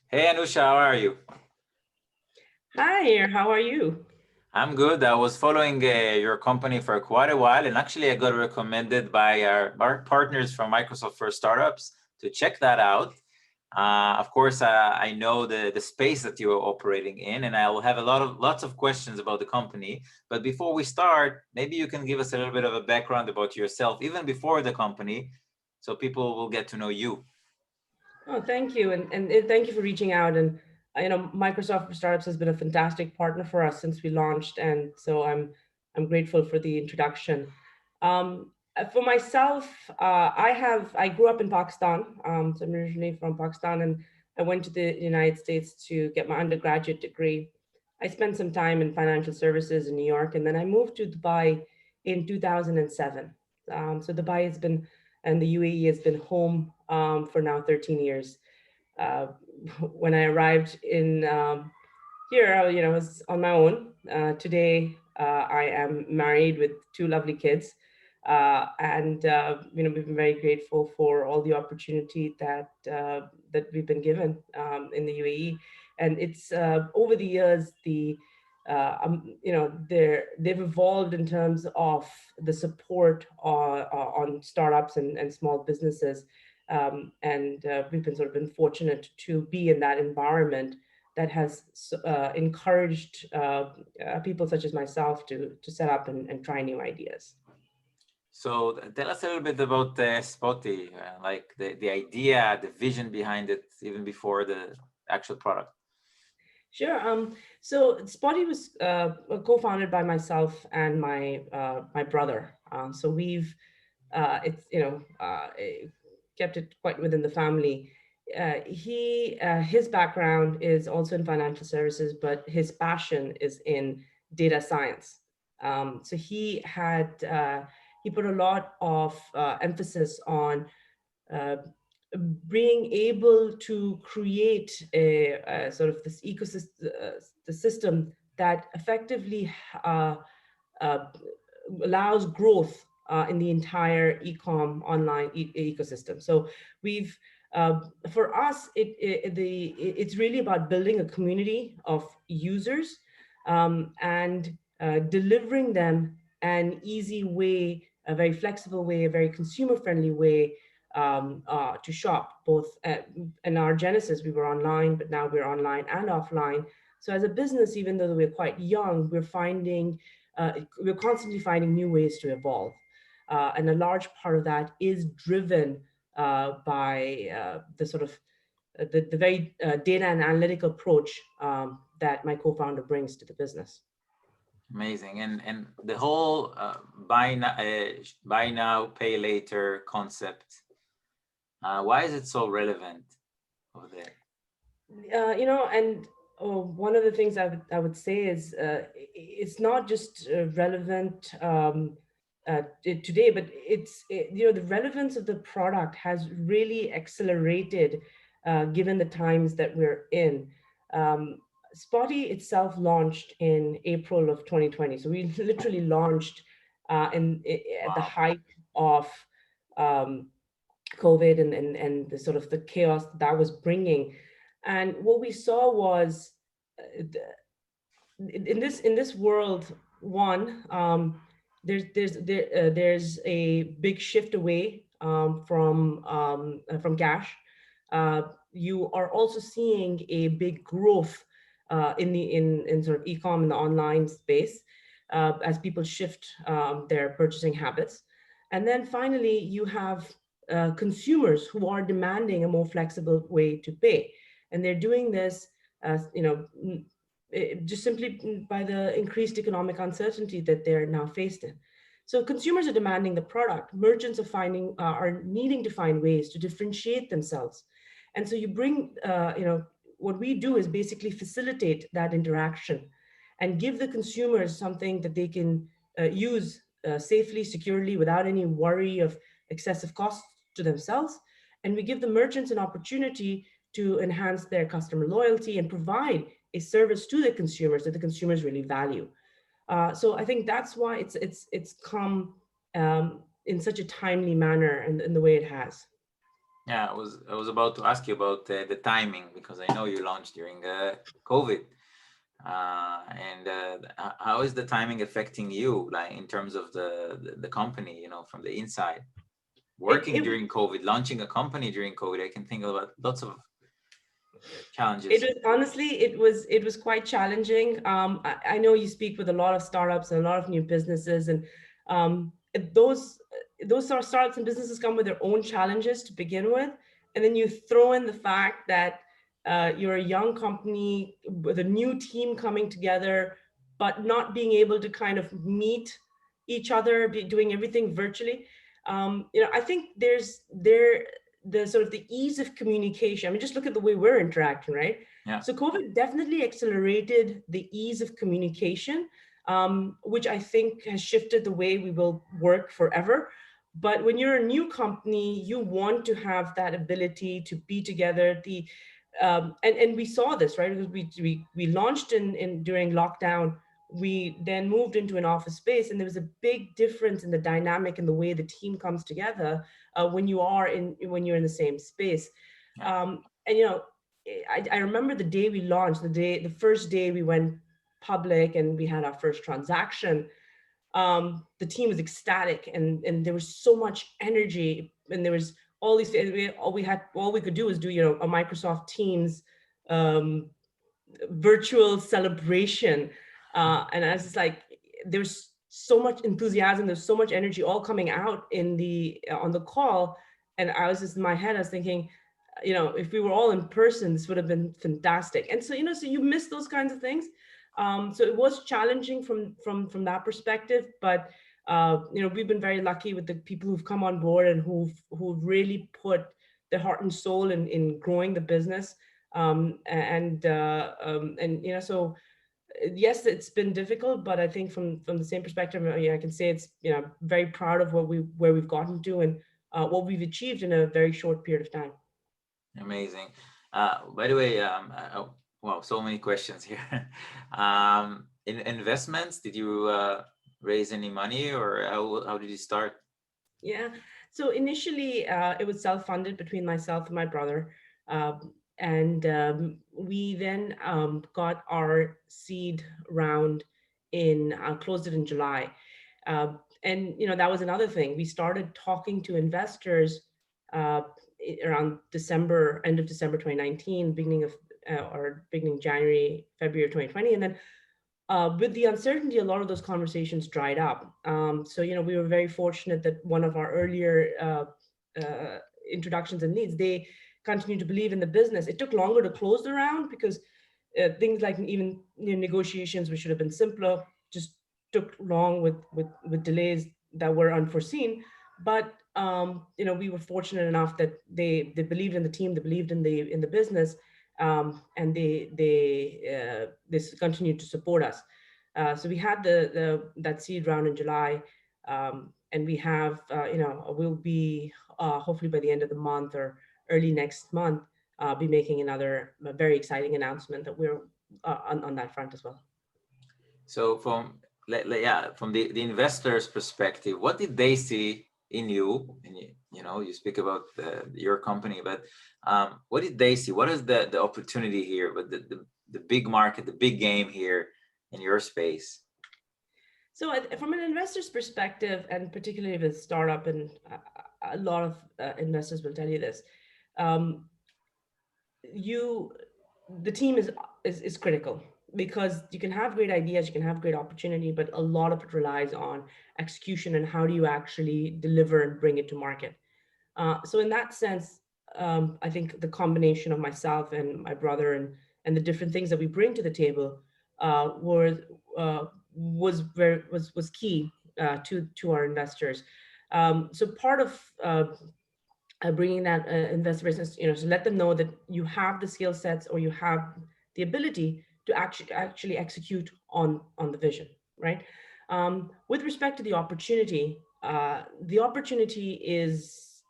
Hey Anusha, how are you? Hi, how are you? I'm good. I was following your company for quite a while, and actually, I got recommended by our partners from Microsoft for Startups to check that out. Of course, I know the space that you are operating in, and I will have lots of questions about the company. But before we start, maybe you can give us a little bit of a background about yourself, even before the company, so people will get to know you. Oh, thank you, and thank you for reaching out. And Microsoft for Startups has been a fantastic partner for us since we launched, and so I'm grateful for the introduction. For myself, I grew up in Pakistan, so I'm originally from Pakistan, and I went to the United States to get my undergraduate degree. I spent some time in financial services in New York, and then I moved to Dubai in 2007. So Dubai has been and the UAE has been home for now 13 years. Uh, when I arrived in here, I was on my own. Today, I am married with two lovely kids, and we've been very grateful for all the opportunity that we've been given in the UAE. And it's over the years they've evolved in terms of the support on startups and small businesses, and we've been sort of been fortunate to be in that environment that has encouraged people such as myself to set up and try new ideas. So tell us a little bit about Spotii, like the idea, the vision behind it, even before the actual product. Sure. So Spotty was co-founded by myself and my brother. So we've it's kept it quite within the family. His background is also in financial services, but his passion is in data science. So he put a lot of emphasis on uh, being able to create a sort of this ecosystem, the system that effectively uh, allows growth in the entire e-com online ecosystem. So we've for us, it's really about building a community of users and delivering them an easy way, a very flexible way, a very consumer-friendly way to shop. Both in our genesis, we were online, but now we're online and offline. So as a business, even though we're quite young, we're constantly finding new ways to evolve. And a large part of that is driven by the sort of the very data and analytical approach that my co-founder brings to the business. Amazing, and the whole buy now, pay later concept. Why is it so relevant over there? And one of the things I would say is it's not just relevant today, but the relevance of the product has really accelerated given the times that we're in. Um, Spotty itself launched in April of 2020, so we literally launched at the Wow. height of um, COVID and the sort of the chaos that was bringing. And what we saw was in this world, one, there's a big shift away from cash. You are also seeing a big growth in sort of e-com in the online space as people shift their purchasing habits. And then finally, you have consumers who are demanding a more flexible way to pay, and they're doing this as just simply by the increased economic uncertainty that they're now faced in. So consumers are demanding the product. Merchants are needing to find ways to differentiate themselves, and so you bring what we do is basically facilitate that interaction and give the consumers something that they can use safely, securely, without any worry of excessive costs to themselves. And we give the merchants an opportunity to enhance their customer loyalty and provide a service to the consumers that the consumers really value. So I think that's why it's come in such a timely manner and in the way it has. Yeah, I was about to ask you about the timing, because I know you launched during COVID. And how is the timing affecting you, like in terms of the company, from the inside? Working It during COVID, launching a company during COVID, I can think about lots of It challenges. was honestly, it was quite challenging. I know you speak with a lot of startups and a lot of new businesses, and those sort of startups and businesses come with their own challenges to begin with, and then you throw in the fact that you're a young company with a new team coming together, but not being able to kind of meet each other, doing everything virtually. I think the sort of the ease of communication. I mean, just look at the way we're interacting, right? Yeah, So COVID definitely accelerated the ease of communication, which I think has shifted the way we will work forever. But when you're a new company, you want to have that ability to be together. And we saw this, right? Because we launched in during lockdown. We then moved into an office space, and there was a big difference in the dynamic and the way the team comes together when you're in the same space. yeah. And I remember the day we launched, the first day we went public and we had our first transaction. The team was ecstatic, and there was so much energy, and there was all these. All we could do was do a Microsoft Teams um, virtual celebration. And I was just like, there's so much enthusiasm, there's so much energy all coming out in the on the call. And I was just in my head, I was thinking, if we were all in person, this would have been fantastic. And so you miss those kinds of things. So it was challenging from that perspective, but we've been very lucky with the people who've come on board and who've really put their heart and soul in growing the business. So yes, it's been difficult, but I think from the same perspective, yeah, I can say it's very proud of where we've gotten to, and what we've achieved in a very short period of time. Amazing. By the way, wow, so many questions here. In investments, did you raise any money, or how did you start? Yeah. So initially, it was self-funded between myself and my brother. And we then got our seed round closed it in July. And that was another thing. We started talking to investors uh, around December, end of December 2019, beginning January, February of 2020. And then with the uncertainty, a lot of those conversations dried up. So we were very fortunate that one of our earlier introductions and leads, they continued to believe in the business. It took longer to close the round because things like even negotiations, which should have been simpler, just took long with delays that were unforeseen. But we were fortunate enough that they believed in the team, they believed in the business, and they continued to support us. So we had that seed round in July, and we have we'll be hopefully by the end of the month or early next month be making another very exciting announcement that we're on that front as well. So yeah, from the investor's perspective, what did they see in you? And you speak about your company, but what did they see? What is the opportunity here, but the big market, the big game here in your space? So from an investor's perspective, and particularly with startup, and a lot of investors will tell you this, um, you the team is critical, because you can have great ideas, you can have great opportunity, but a lot of it relies on execution and how do you actually deliver and bring it to market. So in that sense, I think the combination of myself and my brother and the different things that we bring to the table was key to our investors. So part of bringing that investor business, to let them know that you have the skill sets or you have the ability to actually execute on the vision, right? With respect to the opportunity is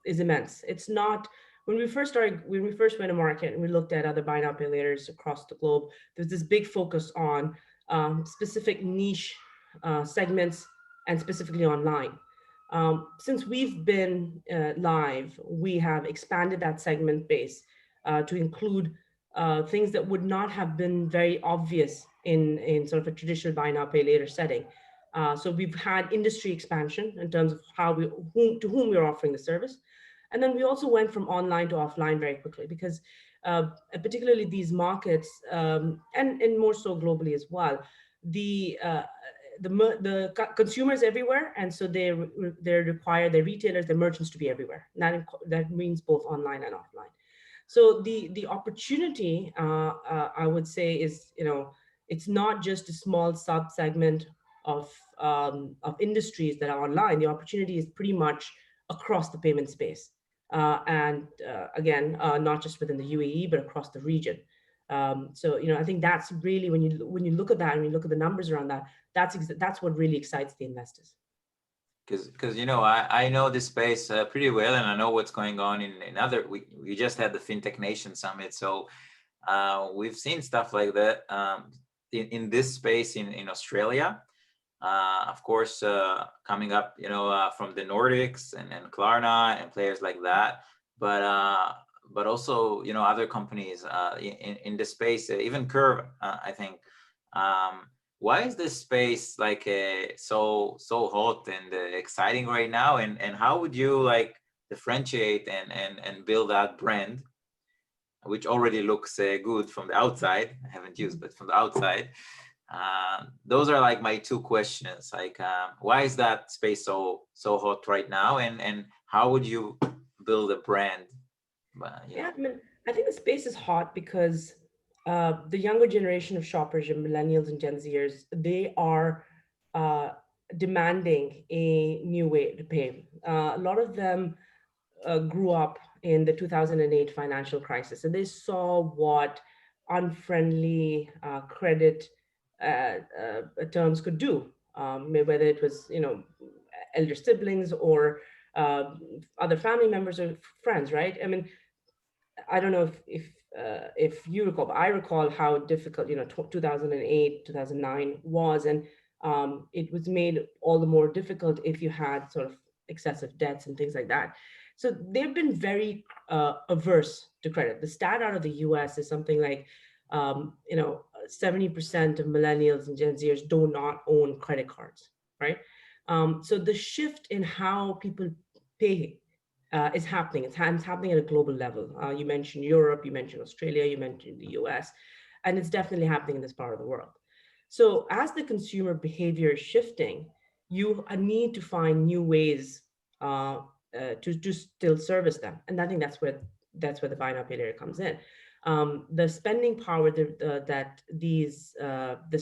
immense. It's not when we first went to market and we looked at other buy now pay laters across the globe. There's this big focus on specific niche segments and specifically online. Since we've been live, we have expanded that segment base to include things that would not have been very obvious in sort of a traditional buy now, pay later setting. So we've had industry expansion in terms of to whom we're offering the service. And then we also went from online to offline very quickly because particularly these markets, and more so globally as well, the consumers everywhere, and so they require their retailers, their merchants to be everywhere. That means both online and offline. So the opportunity, I would say, is, it's not just a small sub segment of industries that are online. The opportunity is pretty much across the payment space, and again, not just within the UAE but across the region. So I think that's really, when you look at that and you look at the numbers around that, that's what really excites the investors. Because I know this space pretty well, and I know what's going on in other. We just had the FinTech Nation Summit, so we've seen stuff like that in this space in Australia. Of course, coming up, from the Nordics and Klarna and players like that, but also other companies in the space, even Curve, I think. Why is this space like so hot and exciting right now? And how would you like differentiate and build that brand, which already looks good from the outside? I haven't used, but from the outside. Those are like my two questions. Like, why is that space so hot right now? And how would you build a brand? Yeah, I mean, I think the space is hot because the younger generation of shoppers, your millennials and Gen Zers, they are uh, demanding a new way to pay. A lot of them grew up in the 2008 financial crisis, and they saw what unfriendly credit terms could do, whether it was, elder siblings or other family members or friends, right? I mean, I don't know if you recall, but I recall how difficult 2008 2009 was, and it was made all the more difficult if you had sort of excessive debts and things like that. So they've been very averse to credit. The stat out of the U.S. is something like 70% of millennials and Gen Zers do not own credit cards, right? So the shift in how people pay is happening. It's happening at a global level. You mentioned Europe, you mentioned Australia, you mentioned the US, and it's definitely happening in this part of the world. So as the consumer behavior is shifting, you need to find new ways to still service them. And I think that's where the buy now pay later comes in. The spending power that this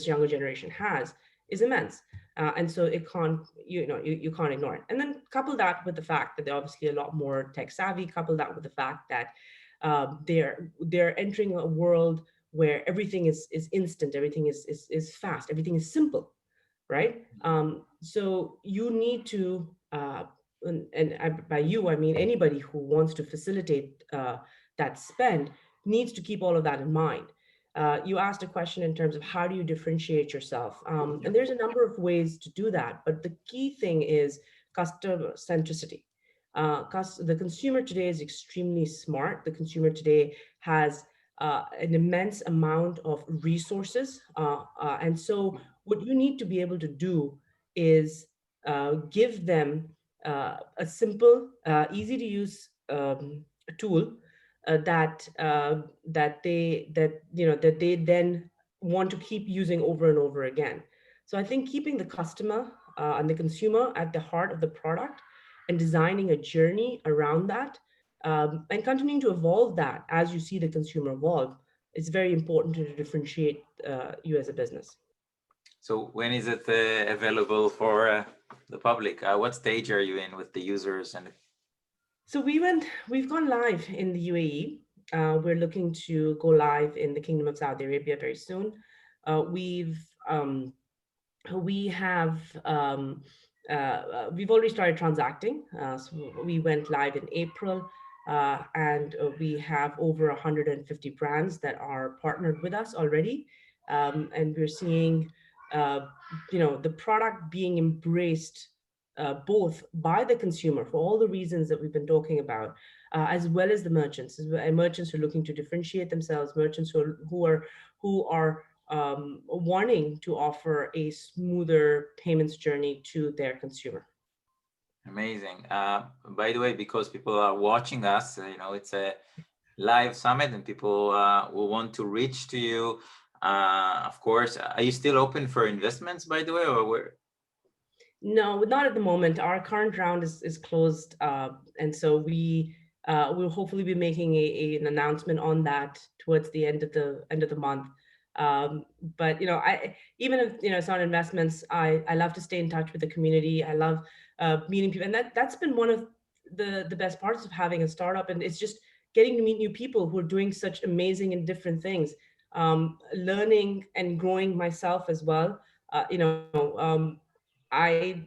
younger generation has is immense. And so it can't, you can't ignore it. And then couple that with the fact that they're obviously a lot more tech savvy, couple that with the fact that they're entering a world where everything is instant, everything is fast, everything is simple, right? So you need to, by you, I mean anybody who wants to facilitate that spend needs to keep all of that in mind. You asked a question in terms of how do you differentiate yourself? And there's a number of ways to do that, but the key thing is customer centricity. The consumer today is extremely smart. The consumer today has an immense amount of resources. And so what you need to be able to do is give them a simple, easy to use tool that they then want to keep using over and over again. So I think keeping the customer and the consumer at the heart of the product and designing a journey around that, and continuing to evolve that as you see the consumer evolve, is very important to differentiate you as a business. So when is it available for the public? What stage are you in with the users? And So we've gone live in the UAE. We're looking to go live in the Kingdom of Saudi Arabia very soon. We have we've already started transacting. So we went live in April, and we have over 150 brands that are partnered with us already, and we're seeing the product being embraced both by the consumer for all the reasons that we've been talking about, as well as the merchants, merchants who are looking to differentiate themselves, merchants who are wanting to offer a smoother payments journey to their consumer. Amazing. By the way, because people are watching us, it's a live summit and people will want to reach to you. Of course, are you still open for investments, by the way, or where? No, not at the moment. Our current round is closed, and so we will hopefully be making an announcement on that towards the end of the month. But I even if it's not investments, I love to stay in touch with the community. I love meeting people, and that's been one of the best parts of having a startup, and it's just getting to meet new people who are doing such amazing and different things. Learning and growing myself as well. I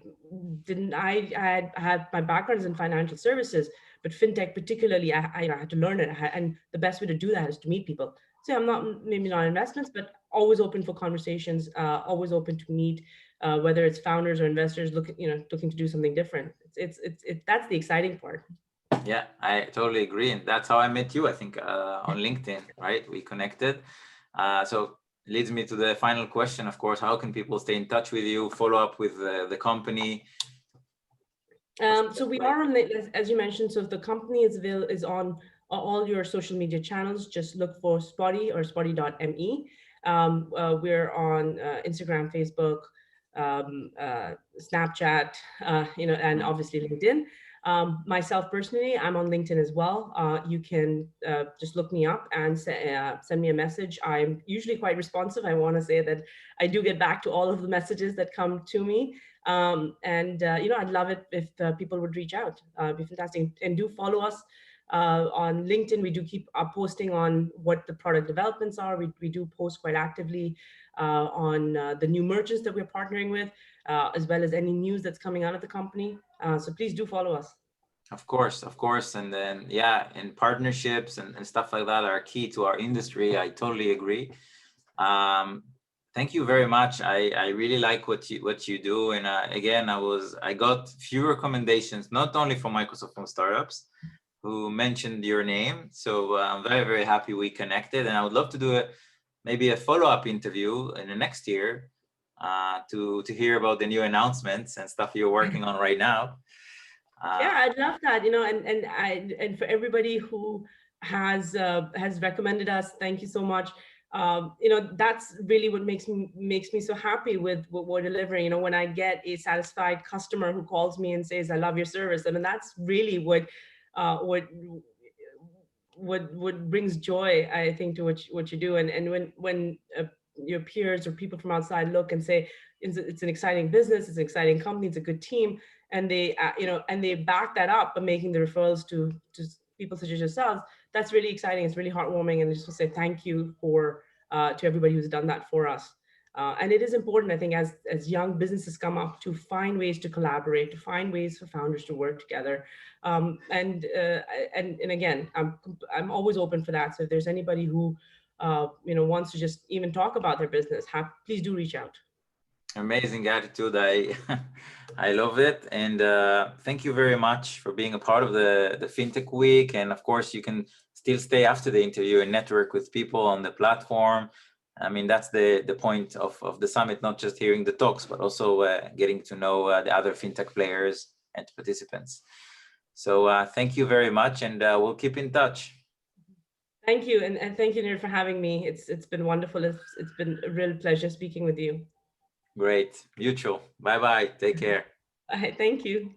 I had my background is in financial services, but fintech particularly, I had to learn it. And the best way to do that is to meet people. So I'm not maybe not investments, but always open for conversations, always open to meet, whether it's founders or investors looking to do something different. That's the exciting part. Yeah, I totally agree. And that's how I met you, I think, on LinkedIn, right? We connected. So leads me to the final question, of course. How can people stay in touch with you, follow up with the company? So we are on the, as you mentioned, so if the company is on all your social media channels, just look for Spotii or spotii.me. We're on Instagram, Facebook, Snapchat, and obviously LinkedIn. Myself personally, I'm on LinkedIn as well. You can just look me up and send me a message. I'm usually quite responsive. I want to say that I do get back to all of the messages that come to me. I'd love it if people would reach out. It'd be fantastic. And do follow us on LinkedIn. We do keep posting on what the product developments are. We do post quite actively on the new merchants that we're partnering with, as well as any news that's coming out of the company. So please do follow us. Of course. And then, and partnerships and stuff like that are key to our industry. I totally agree. Thank you very much. I really like what you do. And again, I got few recommendations, not only from Microsoft from startups who mentioned your name. So I'm very, very happy we connected. And I would love to do maybe a follow-up interview in the next year to hear about the new announcements and stuff you're working on right now. Yeah, I'd love that. And for everybody who has recommended us, thank you so much. That's really what makes me so happy with what we're delivering. When I get a satisfied customer who calls me and says, "I love your service," I mean, that's really what brings joy, I think, to what you do. And when your peers or people from outside look and say it's an exciting business, it's an exciting company, it's a good team, and they and they back that up by making the referrals to people such as yourselves, that's really exciting. It's really heartwarming, and I just want to say thank you to everybody who's done that for us. And it is important, I think, as young businesses come up, to find ways to collaborate, to find ways for founders to work together. And again, I'm always open for that. So if there's anybody who wants to just even talk about their business, please do reach out. Amazing attitude. I love it. And thank you very much for being a part of the FinTech Week. And of course, you can still stay after the interview and network with people on the platform. I mean, that's the point of the summit, not just hearing the talks, but also getting to know the other FinTech players and participants. So thank you very much, and we'll keep in touch. Thank you. And thank you, Nir, for having me. It's been wonderful. It's been a real pleasure speaking with you. Great. Mutual. Bye-bye. Take care. Thank you.